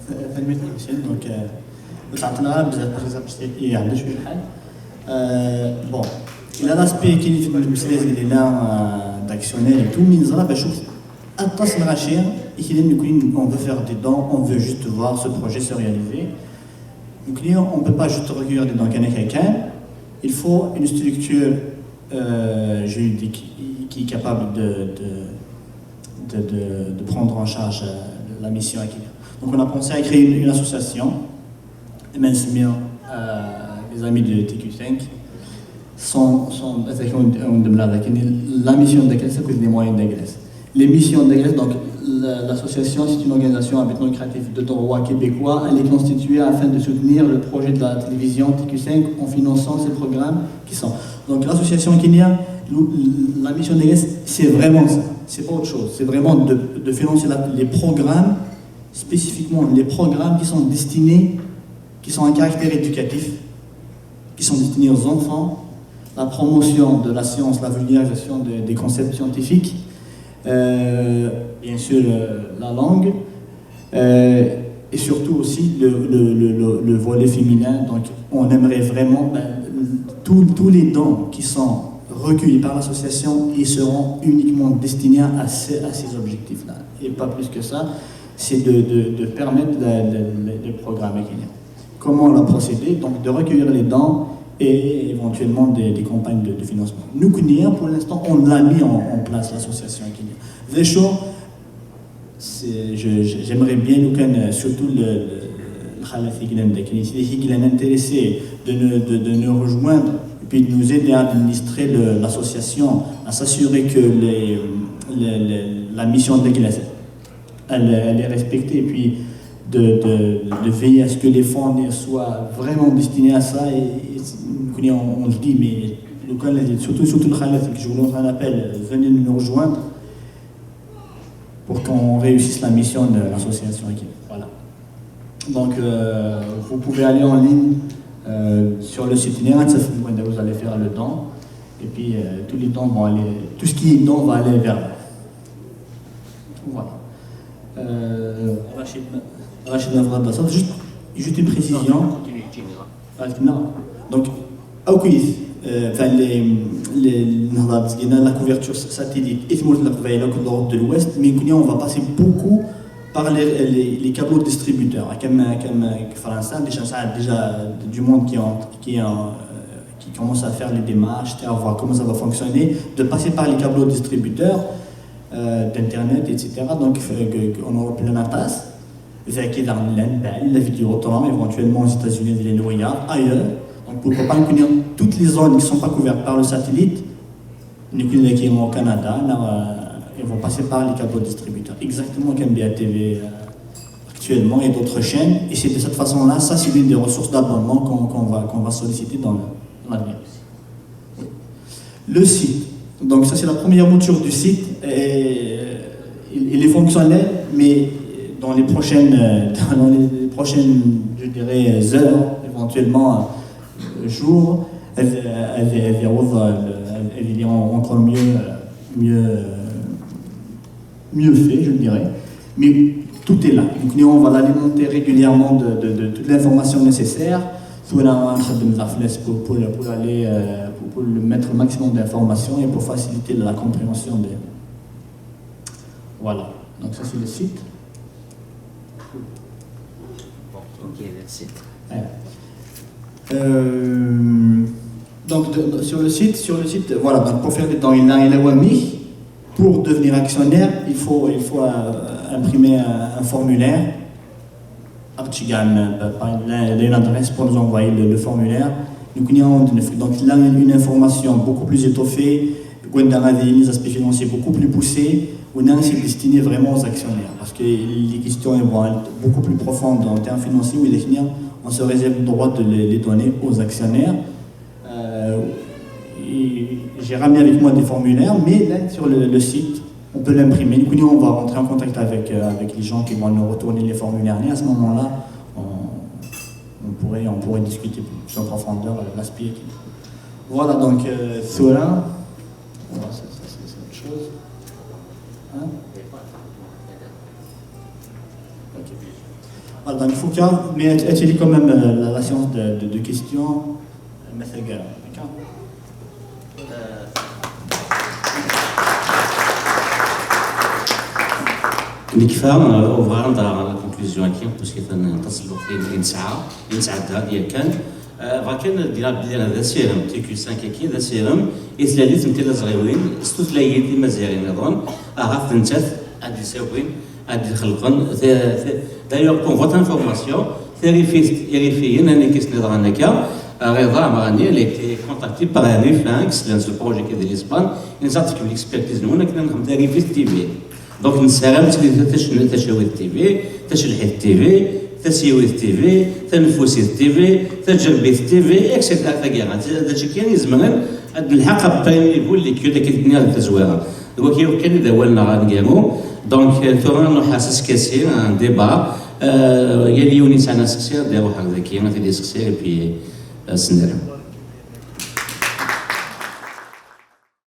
فالمثل دونك تعطينا بزاف يعندنا شويه الحال. بون الى لاسبي كاين في المسائل ديالنا d'actionnaire et tout من زرا باش اتصل غاشي يكون on veut faire des dons, on veut juste voir ce projet se réaliser. Donc on ne peut pas juste recueillir des dons quelqu'un, il faut une structure juridique qui est capable de prendre en charge la mission à Kenya. Donc on a pensé à créer une association, les amis de TQ5 la mission de Grèce, c'est des moyens de Grèce. Les missions de Grèce, donc l'association, c'est une organisation à but non lucratif de droit québécois. Elle est constituée afin de soutenir le projet de la télévision TQ5 en finançant ces programmes qui sont. Donc l'association Kenya, la mission de Grèce, c'est vraiment ça. C'est pas autre chose. C'est vraiment de financer les programmes, spécifiquement les programmes qui sont destinés, qui sont à caractère éducatif, qui sont destinés aux enfants, la promotion de la science, la vulgarisation des concepts scientifiques, bien sûr la langue, et surtout aussi le volet féminin. Donc on aimerait vraiment, tous les dons qui sont recueillis par l'association, ils seront uniquement destinés à ces objectifs-là, et pas plus que ça. C'est de permettre les programmes kenyans. Comment on a procédé? Donc de recueillir les dons et éventuellement des campagnes de financement. Nous, Kenya, pour l'instant, on l'a mis en place, l'association Kenya. Vécho, j'aimerais bien, surtout le Khalafi qui est intéressé de nous rejoindre et puis de nous aider à administrer l'association, à s'assurer que la mission de l'Église elle est respectée, et puis de veiller à ce que les fonds soient vraiment destinés à ça. Et on le dit, mais surtout le Khalaf, je vous lance un appel, venez nous rejoindre pour qu'on réussisse la mission de l'association. Voilà. Donc vous pouvez aller en ligne sur le site internet, vous allez faire le don, et puis tous les dons vont aller, tout ce qui est don va aller vers là. Voilà. Rachid Navrad, juste une précision. Non. Donc, la couverture satellite et l'Europe de l'Ouest, mais on va passer beaucoup par les câbles distributeurs. Comme France, déjà du monde qui commence à faire les démarches, à voir comment ça va fonctionner, de passer par les câbles distributeurs d'internet, etc. Donc en Europe la NATAS, la vidéo éventuellement aux États-Unis, les Noya, ailleurs. Donc pour pas connaître toutes les zones qui ne sont pas couvertes par le satellite, nous connaissons au Canada, ils vont passer par les câbles distributeurs, exactement comme BATV actuellement et d'autres chaînes. Et c'est de cette façon-là, ça c'est une des ressources d'abonnement qu'on va solliciter dans l'avenir. Le site. Donc ça c'est la première mouture du site. Il est fonctionnel, mais dans les prochaines, je dirais, heures, éventuellement jours, elle est encore mieux fait, je dirais. Mais tout est là. Donc nous, on va l'alimenter régulièrement de toute l'information nécessaire. Pour mettre le maximum d'informations et pour faciliter la compréhension des... Voilà. Donc ça c'est le site. Ok, that's it. Donc sur le site, voilà, donc pour faire des dons, il a WAMI. Pour devenir actionnaire, il faut imprimer un formulaire. Il y a une adresse pour nous envoyer le formulaire. Donc là, une information beaucoup plus étoffée, des aspects financiers beaucoup plus poussés. C'est destiné vraiment aux actionnaires, parce que les questions vont être beaucoup plus profondes en termes financiers, où on se réserve le droit de les donner aux actionnaires. J'ai ramené avec moi des formulaires, mais là sur le site, on peut l'imprimer. Nous, on va rentrer en contact avec les gens qui vont nous retourner les formulaires. Et à ce moment-là, on pourrait discuter plus en profondeur l'aspect. Voilà, donc Sora. Voilà, ça c'est autre chose. Hein? Voilà, dans le Foucault, mais as-tu quand même la séance de questions, Mathaga, d'accord? نكفى اوفر لا كونكلوزيون كي باسكو تنتصلوا في نسعد ديال كان فكان ديال بلي هذا سيرم تي كيو 5 كي هذا سيرم يثلاث نتي صغيرين استثلاث دي مزيرين نظن عرفت انت هادي ساوين هادي خلقن دايوغ بون فوت انفورماسيون يريفيين اني كيس نظر هناكا رضا مغني اللي تي كونتاكتي باغ اني فلانكس لانس البروجي كي ديال اسبان نزارت كيف ليكسبيرتيز هنا كنا نخدم تاريفي في التي في دونك نسالم تشاوي التي في تشلحي التي في تسيوي التي في تنفوسي التي في تجربي التي في اكسيتيرا تاكيا هادشي كاين يزمن هاد الحق باين يقول لك كي كتبني هاد التزويره هو كان اذا ولنا غنقامو دونك تورا نو حاسس كثير ان ديبا يا ليوني تاعنا سكسير ديرو هكذا كاين تيدي سكسير بي سنر